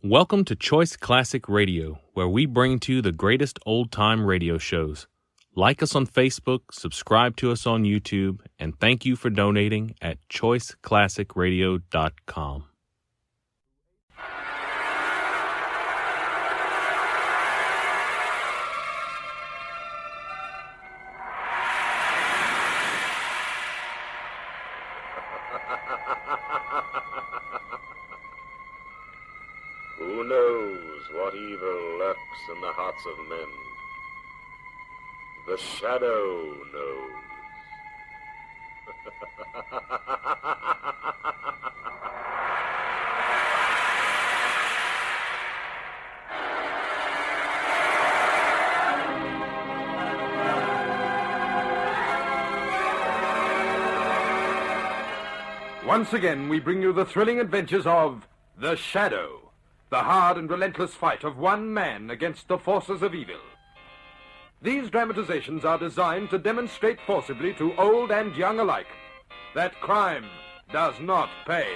Welcome to Choice Classic Radio, where we bring to you the greatest old-time radio shows. Like us on Facebook, subscribe to us on YouTube, and thank you for donating at choiceclassicradio.com. Who knows what evil lurks in the hearts of men? The Shadow knows. Once again, we bring you the thrilling adventures of The Shadow, the hard and relentless fight of one man against the forces of evil. These dramatizations are designed to demonstrate forcibly to old and young alike that crime does not pay.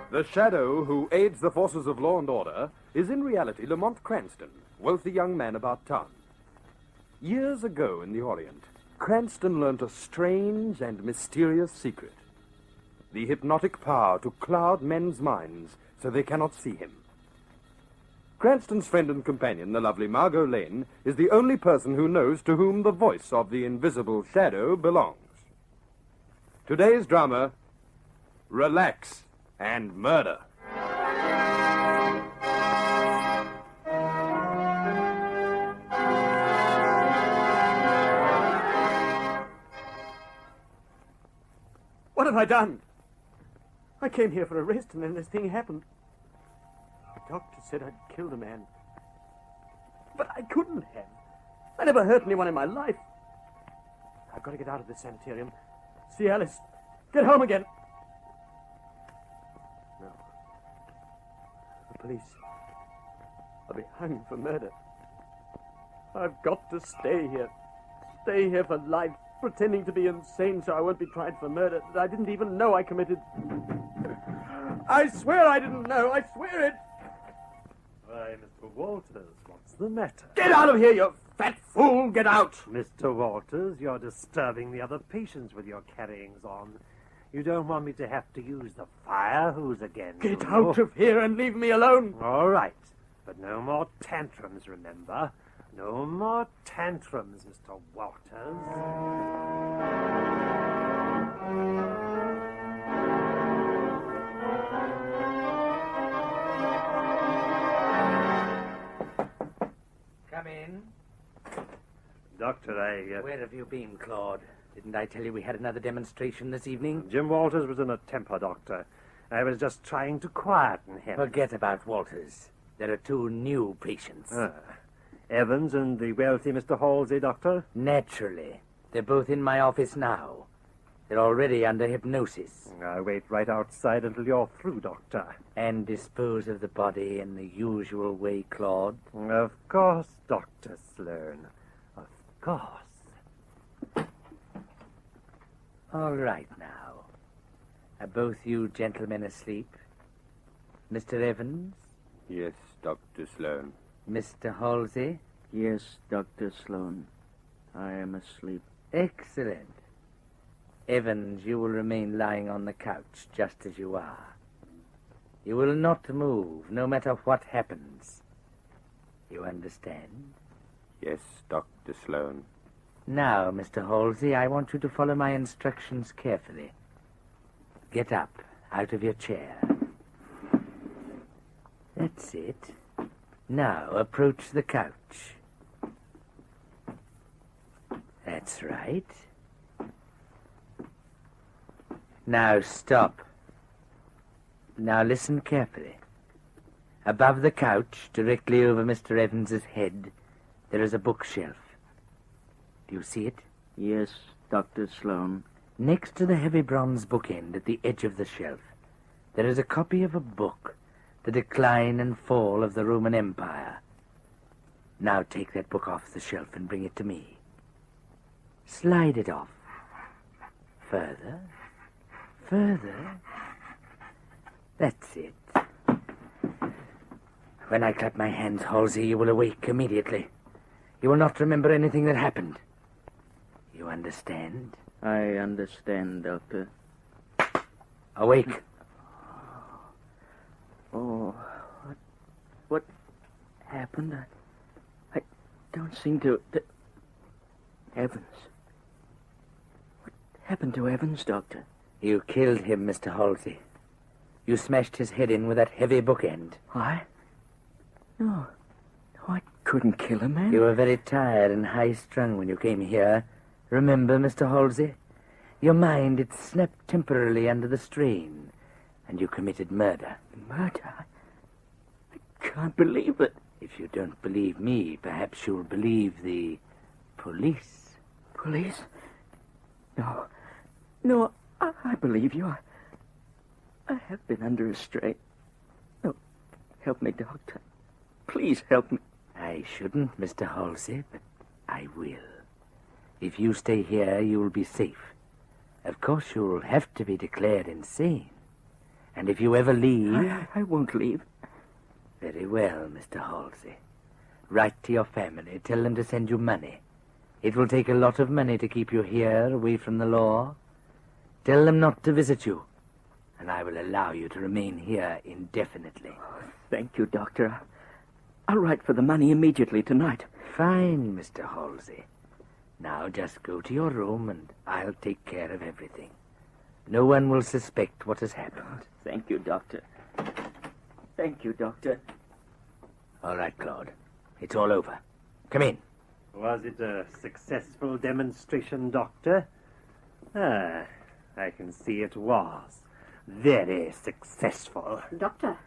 The Shadow, who aids the forces of law and order, is in reality Lamont Cranston, wealthy young man about town. Years ago in the Orient, Cranston learnt a strange and mysterious secret: the hypnotic power to cloud men's minds so they cannot see him. Cranston's friend and companion, the lovely Margot Lane, is the only person who knows to whom the voice of the invisible Shadow belongs. Today's drama, Relax and Murder. What have I done? I came here for a rest, and then this thing happened. The doctor said I'd killed a man. But I couldn't have. I never hurt anyone in my life. I've got to get out of this sanitarium. See Alice. Get home again. No. The police. I'll be hung for murder. I've got to stay here. Stay here for life, pretending to be insane so I won't be tried for murder that I didn't even know I committed. I swear I didn't know. I swear it. Why, Mr. Walters, what's the matter? Get out of here, you fat fool. Get out. Mr. Walters, you're disturbing the other patients with your carryings on. You don't want me to have to use the fire hose again, Get do you? out of here and leave me alone. All right, but no more tantrums, remember? No more tantrums, Mr. Walters. Come in. Doctor, Where have you been, Claude? Didn't I tell you we had another demonstration this evening? Jim Walters was in a temper, Doctor. I was just trying to quieten him. Forget about Walters. There are two new patients. Evans and the wealthy Mr. Halsey, Doctor? Naturally. They're both in my office now. They're already under hypnosis. I'll wait right outside until you're through, Doctor. And dispose of the body in the usual way, Claude. Of course, Dr. Sloane. Of course. All right now. Are both you gentlemen asleep? Mr. Evans? Yes, Dr. Sloane. Mr. Halsey? Yes, Dr. Sloane. I am asleep. Excellent. Evans, you will remain lying on the couch just as you are. You will not move, no matter what happens. You understand? Yes, Dr. Sloane. Now, Mr. Halsey, I want you to follow my instructions carefully. Get up, out of your chair. That's it. Now, approach the couch. That's right. Now, stop. Now, listen carefully. Above the couch, directly over Mr. Evans's head, there is a bookshelf. Do you see it? Yes, Dr. Sloane. Next to the heavy bronze bookend at the edge of the shelf, there is a copy of a book The Decline and Fall of the Roman Empire. Now take that book off the shelf and bring it to me. Slide it off. Further. Further. That's it. When I clap my hands, Halsey, you will awake immediately. You will not remember anything that happened. You understand? I understand, Doctor. Awake. Oh, what happened? I don't seem to... Evans. What happened to Evans, Doctor? You killed him, Mr. Halsey. You smashed his head in with that heavy bookend. I? No, I couldn't kill him, man. You were very tired and high-strung when you came here. Remember, Mr. Halsey? Your mind, it snapped temporarily under the strain, and you committed murder. Murder? I can't believe it. If you don't believe me, perhaps you'll believe the police. Police? No, I believe you. I have been under restraint. No, help me, Doctor. Please help me. I shouldn't, Mr. Halsey, but I will. If you stay here, you'll be safe. Of course, you'll have to be declared insane. And if you ever leave... I won't leave. Very well, Mr. Halsey. Write to your family. Tell them to send you money. It will take a lot of money to keep you here, away from the law. Tell them not to visit you, and I will allow you to remain here indefinitely. Thank you, Doctor. I'll write for the money immediately tonight. Fine, Mr. Halsey. Now just go to your room, and I'll take care of everything. No one will suspect what has happened. Thank you, Doctor. Thank you, Doctor. All right, Claude. It's all over. Come in. Was it a successful demonstration, Doctor? Ah, I can see it was. Very successful. Doctor,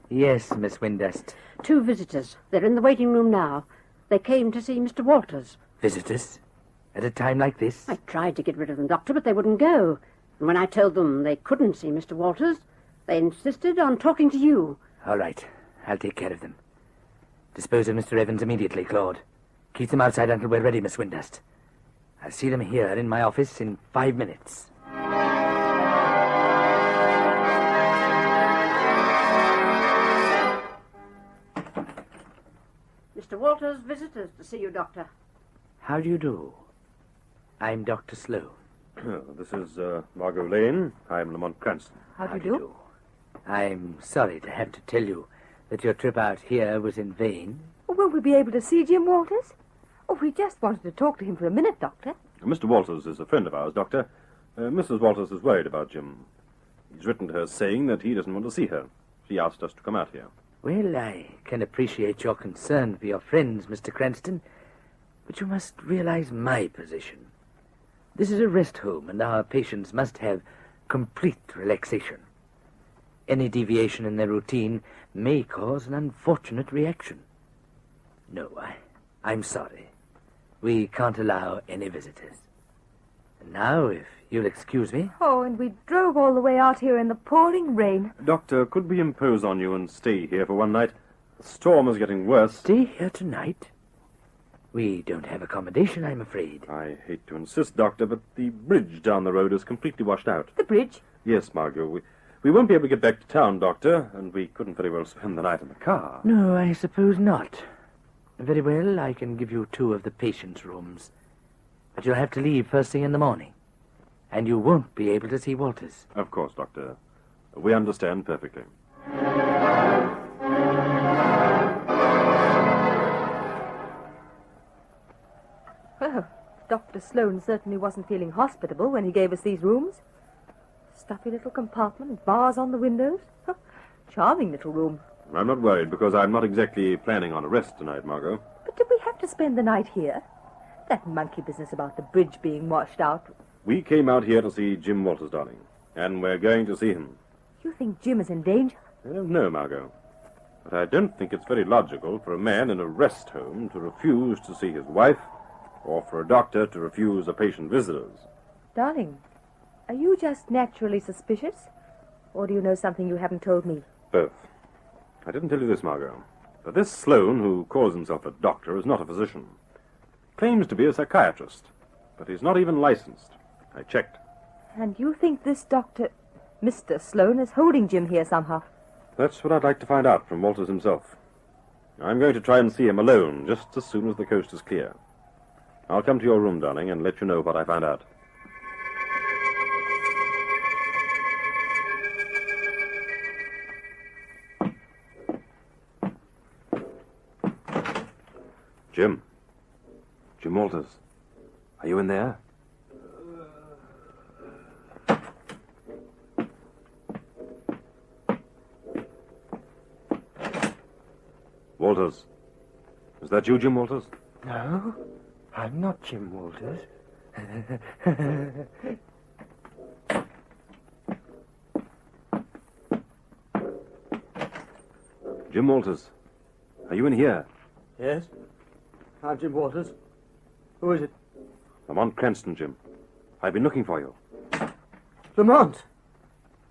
Yes, Miss Windust. 2 visitors. They're in the waiting room now. They came to see Mr. Walters. Visitors? At a time like this? I tried to get rid of them, Doctor, but they wouldn't go. And when I told them they couldn't see Mr. Walters, they insisted on talking to you. All right. I'll take care of them. Dispose of Mr. Evans immediately, Claude. Keep them outside until we're ready, Miss Windust. I'll see them here in my office in 5 minutes. Mr. Walters, visitors to see you, Doctor. How do you do? I'm Dr. Sloane. This is Margot Lane. I'm Lamont Cranston. How do you do? I'm sorry to have to tell you that your trip out here was in vain. Will we be able to see Jim Walters? Oh, we just wanted to talk to him for a minute, Doctor. Mr. Walters is a friend of ours, Doctor. Mrs. Walters is worried about Jim. He's written to her saying that he doesn't want to see her. She asked us to come out here. Well, I can appreciate your concern for your friends, Mr. Cranston, but you must realize my position. This is a rest home, and our patients must have complete relaxation. Any deviation in their routine may cause an unfortunate reaction. No, I'm sorry. We can't allow any visitors. And now, if you'll excuse me... Oh, and we drove all the way out here in the pouring rain. Doctor, could we impose on you and stay here for one night? The storm is getting worse. Stay here tonight? We don't have accommodation, I'm afraid. I hate to insist, Doctor, but the bridge down the road is completely washed out. The bridge? Yes, Margot. We won't be able to get back to town, Doctor, and we couldn't very well spend the night in the car. No, I suppose not. Very well, I can give you 2 of the patients' rooms. But you'll have to leave first thing in the morning. And you won't be able to see Walters. Of course, Doctor. We understand perfectly. Well, Dr. Sloane certainly wasn't feeling hospitable when he gave us these rooms. Stuffy little compartment, bars on the windows. Charming little room. I'm not worried because I'm not exactly planning on a rest tonight, Margot. But did we have to spend the night here? That monkey business about the bridge being washed out. We came out here to see Jim Walters, darling, and we're going to see him. You think Jim is in danger? I don't know, Margot. But I don't think it's very logical for a man in a rest home to refuse to see his wife, or for a doctor to refuse a patient visitors. Darling, are you just naturally suspicious? Or do you know something you haven't told me? Both. I didn't tell you this, Margot. But this Sloane, who calls himself a doctor, is not a physician. Claims to be a psychiatrist, but he's not even licensed. I checked. And you think this doctor, Mr. Sloane, is holding Jim here somehow? That's what I'd like to find out from Walters himself. I'm going to try and see him alone just as soon as the coast is clear. I'll come to your room, darling, and let you know what I find out. Jim. Jim Walters. Are you in there? Walters. Is that you, Jim Walters? No, I'm not Jim Walters. Jim Walters. Are you in here? Yes? I'm Jim Walters. Who is it? Lamont Cranston, Jim. I've been looking for you. Lamont!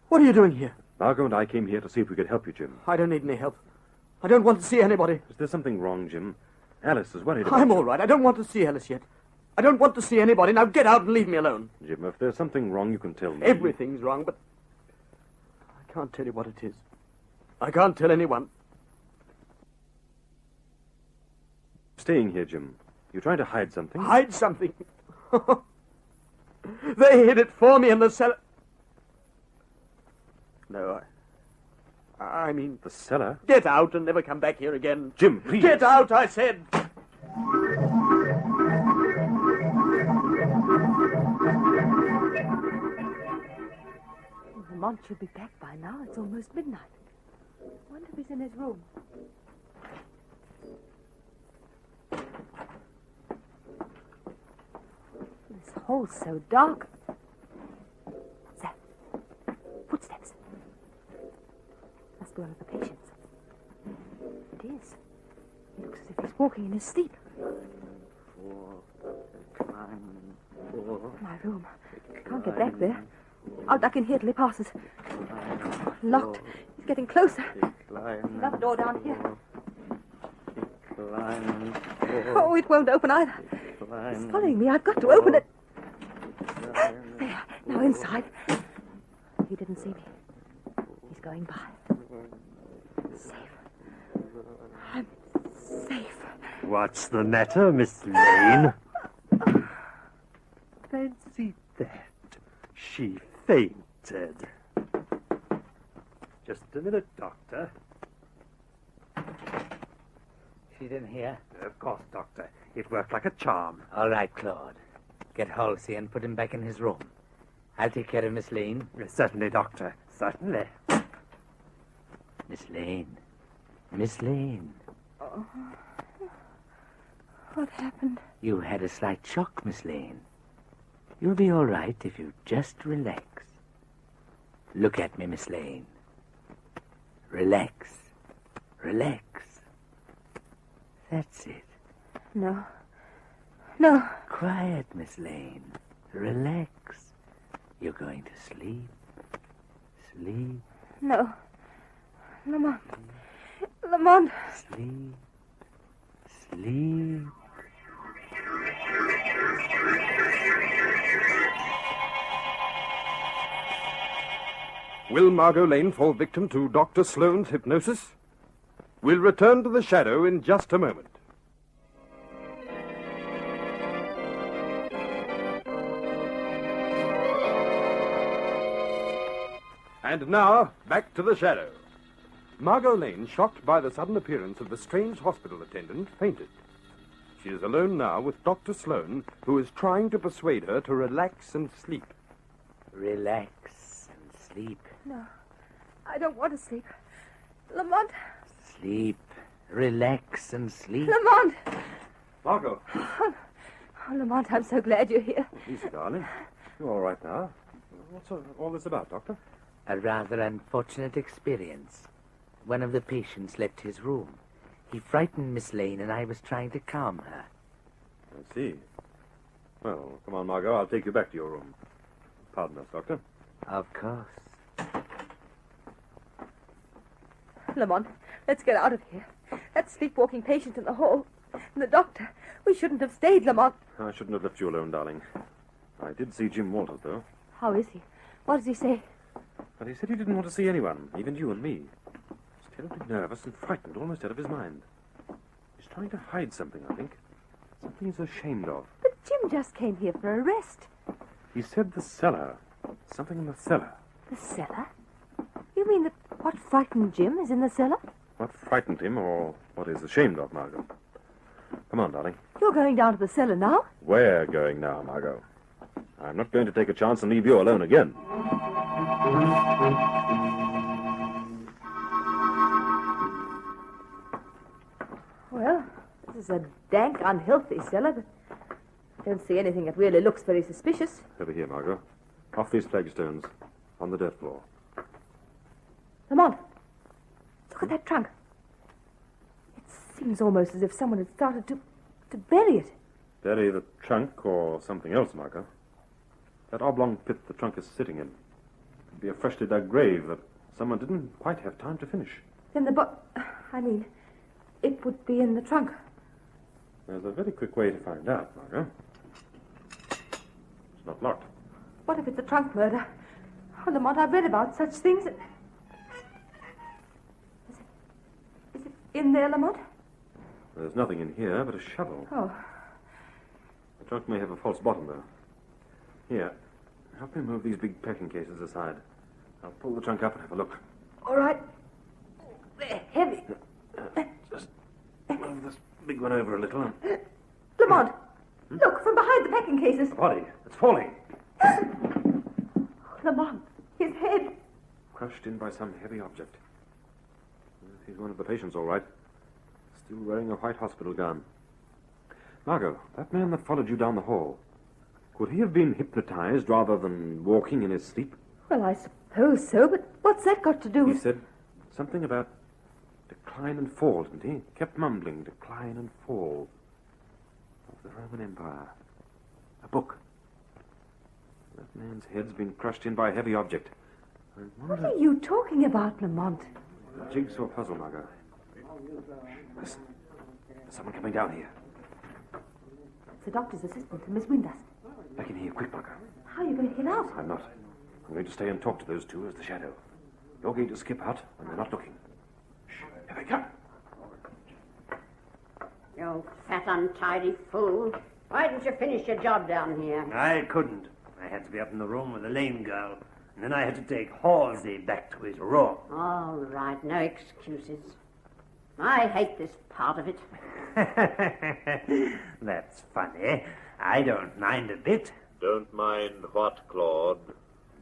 What are you doing here? Margot and I came here to see if we could help you, Jim. I don't need any help. I don't want to see anybody. Is there something wrong, Jim? Alice is worried about I'm you. all right. I don't want to see Alice yet. I don't want to see anybody. Now get out and leave me alone. Jim, if there's something wrong, you can tell me. Everything's wrong, but I can't tell you what it is. I can't tell anyone. Staying here, Jim. You trying to hide something? Hide something? They hid it for me in the cellar. No, I mean... The cellar? Get out and never come back here again. Jim, please. Get out, I said. Lamont should be back by now. It's almost midnight. I wonder if he's in his room. This hole's so dark. What's that? Footsteps. Must be one of the patients. It is. He looks as if he's walking in his sleep. My room. Can't get back there. I'll duck in here till he passes. Locked. He's getting closer. Another door down here. Oh, it won't open either. It's following me. I've got to open it. There. Now inside. He didn't see me. He's going by. Safe. I'm safe. What's the matter, Miss Lane? Fancy that. She fainted. Just a minute, Doctor. She's in here. Of course, Doctor. It worked like a charm. All right, Claude. Get Halsey and put him back in his room. I'll take care of Miss Lane. Certainly, Doctor. Certainly. Miss Lane. Miss Lane. Oh. What happened? You had a slight shock, Miss Lane. You'll be all right if you just relax. Look at me, Miss Lane. Relax. Relax. That's it. No. No. Quiet, Miss Lane. Relax. You're going to sleep. Sleep. No. Lamont. Lamont. Sleep. Sleep. Will Margot Lane fall victim to Dr. Sloane's hypnosis? We'll return to the shadow in just a moment. And now, back to the shadow. Margot Lane, shocked by the sudden appearance of the strange hospital attendant, fainted. She is alone now with Dr. Sloane, who is trying to persuade her to relax and sleep. Relax and sleep. No. I don't want to sleep. Lamont. Sleep. Relax and sleep. Lamont. Margot. Oh, Lamont, I'm so glad you're here. Easy, darling. You're all right now. What's all this about, Doctor? A rather unfortunate experience. One of the patients left his room. He frightened Miss Lane, and I was trying to calm her. I see. Well, come on, Margot. I'll take you back to your room. Pardon us, Doctor. Of course. Lamont, Let's get out of here. That sleepwalking patient in the hall. And the doctor. We shouldn't have stayed, Lamont. I shouldn't have left you alone, darling. I did see Jim Walters, though. How is he? What does he say? But he said he didn't want to see anyone, even you and me. He's terribly nervous and frightened, almost out of his mind. He's trying to hide something, I think. Something he's ashamed of. But Jim just came here for a rest. He said the cellar. Something in the cellar. The cellar? You mean that what frightened Jim is in the cellar? What frightened him, or what he's ashamed of, Margot. Come on, darling. You're going down to the cellar now? We're going now, Margot. I'm not going to take a chance and leave you alone again. Well, this is a dank, unhealthy cellar, but I don't see anything that really looks very suspicious. Over here, Margot. Off these flagstones. On the dirt floor. Lamont, look at that trunk. It seems almost as if someone had started to bury it. Bury the trunk or something else, Margot. That oblong pit the trunk is sitting in could be a freshly dug grave that someone didn't quite have time to finish. Then it would be in the trunk. There's a very quick way to find out, Margot. It's not locked. What if it's a trunk murder? Oh, Lamont, I've read about such things. Is it in there, Lamont? There's nothing in here but a shovel. Oh. The trunk may have a false bottom, though. Here, help me move these big packing cases aside. I'll pull the trunk up and have a look. All right. They're heavy. Just move this big one over a little. Lamont, look, from behind the packing cases. The body. It's falling. Lamont, his head. Crushed in by some heavy object. He's one of the patients, all right. Still wearing a white hospital gown. Margot, that man that followed you down the hall, could he have been hypnotized rather than walking in his sleep? Well, I suppose so, but what's that got to do with... He said something about decline and fall, didn't he? Kept mumbling, decline and fall of the Roman Empire. A book. That man's head's been crushed in by a heavy object. What are you talking about, Lamont? A jigsaw puzzle, Margot. Listen. There's someone coming down here. It's the doctor's assistant, Miss Windust. Back in here, quick, Margot. How are you going to get out? I'm not. I'm going to stay and talk to those two as the shadow. You're going to skip out when they're not looking. Shh, here they come. You fat, untidy fool. Why didn't you finish your job down here? I couldn't. I had to be up in the room with the lame girl. And then I had to take Halsey back to his room. All right, no excuses. I hate this part of it. That's funny. I don't mind a bit. Don't mind what, Claude?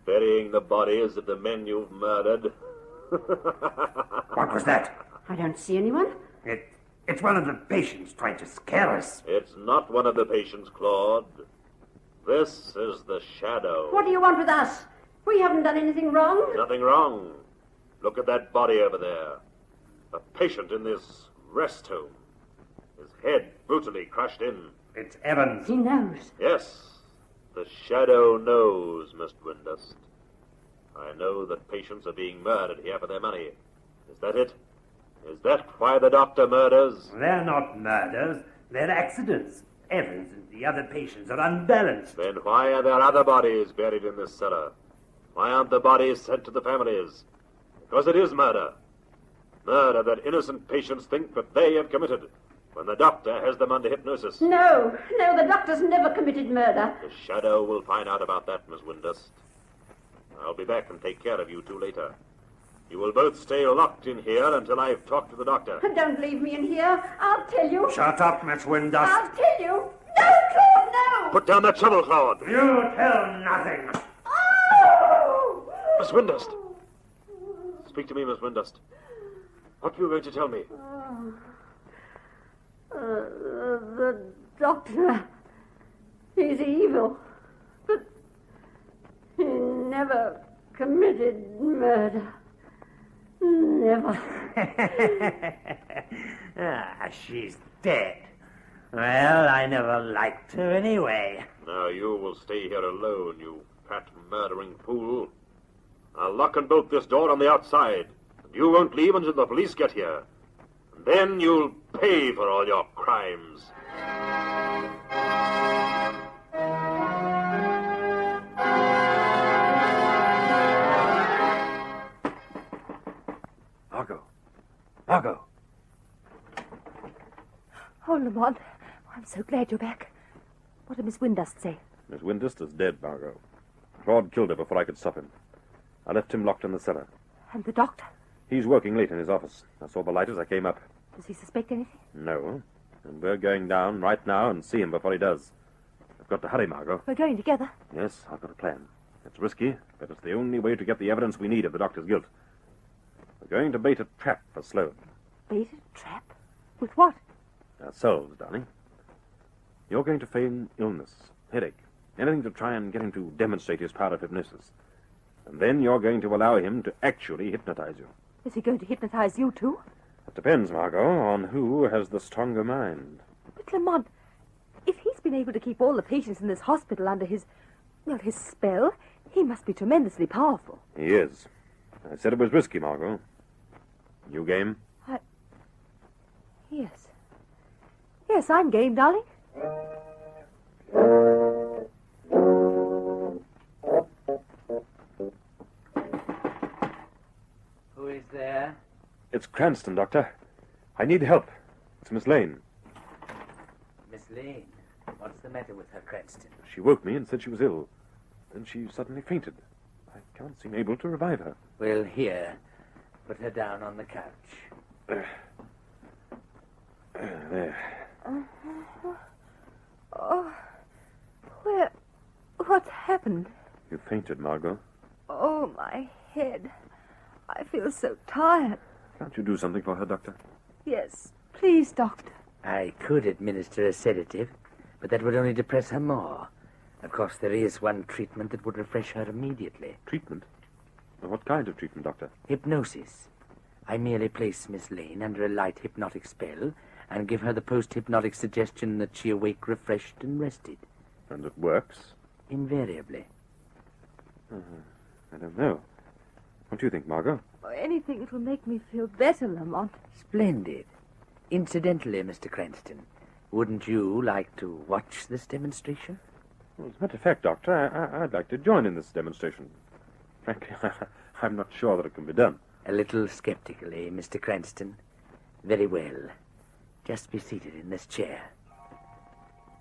Burying the bodies of the men you've murdered? What was that? I don't see anyone. It's one of the patients trying to scare us. It's not one of the patients, Claude. This is the shadow. What do you want with us? We haven't done anything wrong. Nothing wrong. Look at that body over there. A patient in this rest home. His head brutally crushed in. It's Evans. He knows. Yes, the shadow knows, Miss Windust. I know that patients are being murdered here for their money. Is that it? Is that why the doctor murders? They're not murders. They're accidents. Evans and the other patients are unbalanced. Then why are there other bodies buried in this cellar? Why aren't the bodies sent to the families? Because it is murder. Murder that innocent patients think that they have committed when the doctor has them under hypnosis. No, the doctor's never committed murder. The shadow will find out about that, Miss Windust. I'll be back and take care of you two later. You will both stay locked in here until I've talked to the doctor. Don't leave me in here. I'll tell you. Shut up, Miss Windust. I'll tell you. No, Claude, no. Put down that shovel, Claude. You tell nothing. Oh! Miss Windust. Speak to me, Miss Windust. What were you going to tell me? The doctor, he's evil, but he never committed murder. Never. She's dead. Well, I never liked her anyway. Now you will stay here alone, you fat murdering fool. I'll lock and bolt this door on the outside. You won't leave until the police get here. Then you'll pay for all your crimes. Margot. Margot. Oh, Lamont, I'm so glad you're back. What did Miss Windust say? Miss Windust is dead, Margot. Claude killed her before I could stop him. I left him locked in the cellar. And the doctor? He's working late in his office. I saw the light as I came up. Does he suspect anything? No. And we're going down right now and see him before he does. I've got to hurry, Margot. We're going together. Yes, I've got a plan. It's risky, but it's the only way to get the evidence we need of the doctor's guilt. We're going to bait a trap for Sloan. Bait a trap? With what? Ourselves, darling. You're going to feign illness, headache, anything to try and get him to demonstrate his power of hypnosis. And then you're going to allow him to actually hypnotize you. Is he going to hypnotize you, too? It depends, Margot, on who has the stronger mind. But, Lamont, if he's been able to keep all the patients in this hospital under his spell, he must be tremendously powerful. He is. I said it was risky, Margot. You game? Yes. Yes, I'm game, darling. Who is there? It's Cranston, Doctor. I need help. It's Miss Lane. Miss Lane? What's the matter with her, Cranston? She woke me and said she was ill. Then she suddenly fainted. I can't seem able to revive her. Well, here. Put her down on the couch. There. Oh, what's happened? You fainted, Margot. Oh, my head. I feel so tired. Can't you do something for her, Doctor? Yes, please, Doctor. I could administer a sedative, but that would only depress her more. Of course, there is one treatment that would refresh her immediately. Treatment? What kind of treatment, Doctor? Hypnosis. I merely place Miss Lane under a light hypnotic spell and give her the post-hypnotic suggestion that she awake refreshed and rested. And it works? Invariably. I don't know. What do you think, Margot? Anything that will make me feel better, Lamont. Splendid. Incidentally, Mr. Cranston, wouldn't you like to watch this demonstration? Well, as a matter of fact, Doctor, I'd like to join in this demonstration. Frankly, I'm not sure that it can be done. A little skeptically, Mr. Cranston. Very well. Just be seated in this chair.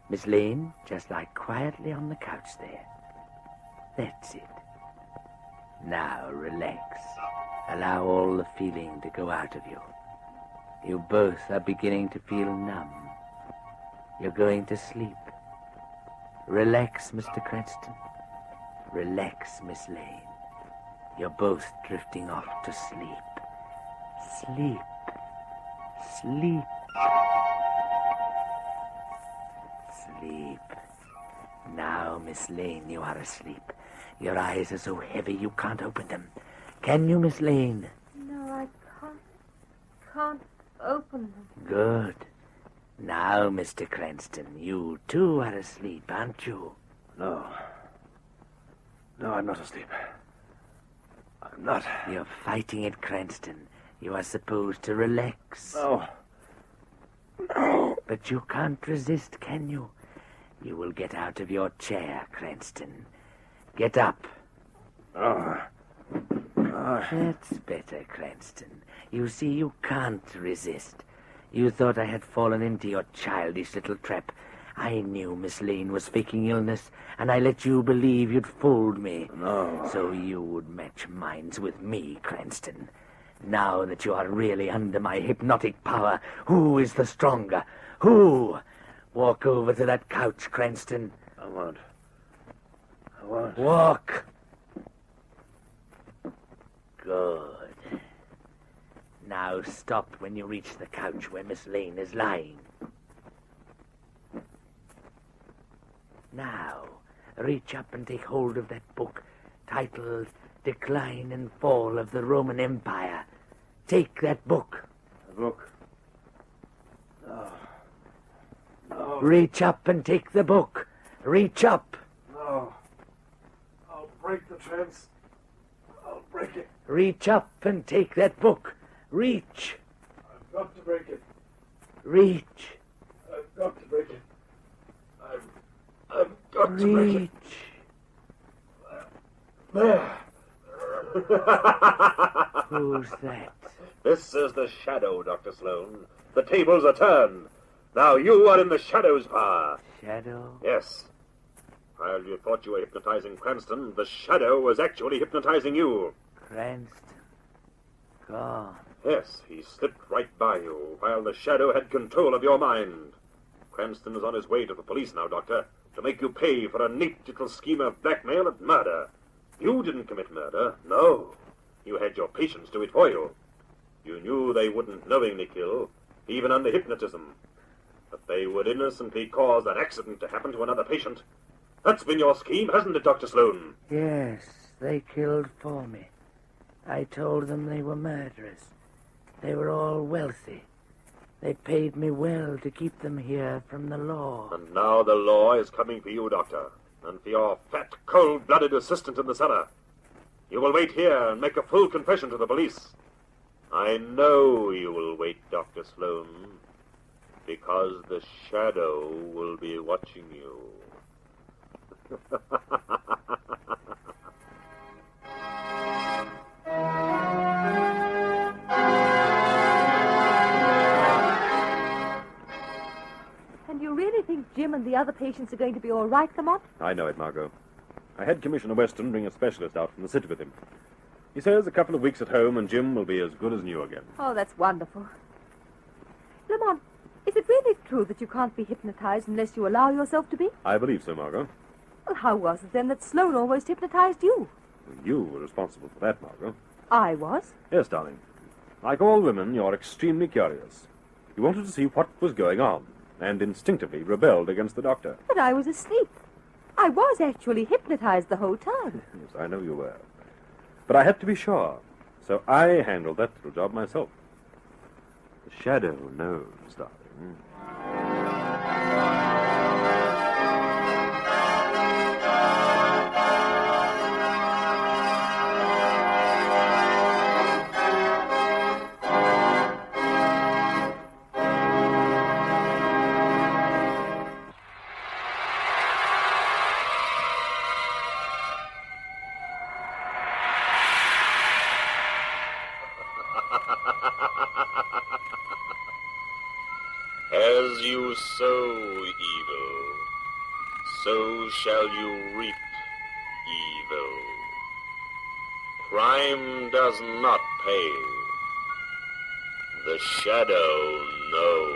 Miss Lane, just lie quietly on the couch there. That's it. Now relax. Allow all the feeling to go out of you. You both are beginning to feel numb. You're going to sleep. Relax, Mr. Cranston. Relax, Miss Lane. You're both drifting off to sleep. Sleep. Sleep. Sleep. Now, Miss Lane, you are asleep. Your eyes are so heavy you can't open them. Can you, Miss Lane? No, I can't open them. Good. Now, Mr. Cranston, you too are asleep, aren't you? No. No, I'm not asleep. I'm not. You're fighting it, Cranston. You are supposed to relax. No. No. But you can't resist, can you? You will get out of your chair, Cranston. Get up. That's better, Cranston. You see, you can't resist. You thought I had fallen into your childish little trap. I knew Miss Lane was faking illness, and I let you believe you'd fooled me. No. So you would match minds with me, Cranston. Now that you are really under my hypnotic power, who is the stronger? Who? Walk over to that couch, Cranston. I won't. Walk. Good. Now stop when you reach the couch where Miss Lane is lying. Now, reach up and take hold of that book titled Decline and Fall of the Roman Empire. Take that book. The book? No. No. Reach up and take the book. Reach up. No. I'll break the trance. I'll break it. Reach up and take that book. Reach. I've got to break it. Reach. I've got to break it. I've got to break it. Reach. There. Who's that? This is the shadow, Dr. Sloan. The tables are turned. Now you are in the shadow's power. Shadow? Yes. While you thought you were hypnotizing Cranston, the shadow was actually hypnotizing you. Cranston. Gone. Yes, he slipped right by you, while the shadow had control of your mind. Cranston is on his way to the police now, Doctor, to make you pay for a neat little scheme of blackmail and murder. You didn't commit murder, no. You had your patients do it for you. You knew they wouldn't knowingly kill, even under hypnotism. But they would innocently cause an accident to happen to another patient. That's been your scheme, hasn't it, Dr. Sloan? Yes, they killed for me. I told them they were murderers. They were all wealthy. They paid me well to keep them here from the law. And now the law is coming for you, Doctor, and for your fat, cold-blooded assistant in the cellar. You will wait here and make a full confession to the police. I know you will wait, Dr. Sloan, because the shadow will be watching you. And you really think Jim and the other patients are going to be all right, Lamont? I know it, Margot. I had Commissioner Weston bring a specialist out from the city with him. He says a couple of weeks at home and Jim will be as good as new again. Oh, that's wonderful. Lamont, is it really true that you can't be hypnotized unless you allow yourself to be? I believe so, Margot. Well, how was it then that Sloan almost hypnotized you? You were responsible for that, Margot. I was? Yes, darling. Like all women, you're extremely curious. You wanted to see what was going on, and instinctively rebelled against the doctor. But I was asleep. I was actually hypnotized the whole time. Yes, I know you were. But I had to be sure, so I handled that little job myself. The shadow knows, darling. As you sow evil, so shall you reap evil. Crime does not pay. The shadow knows.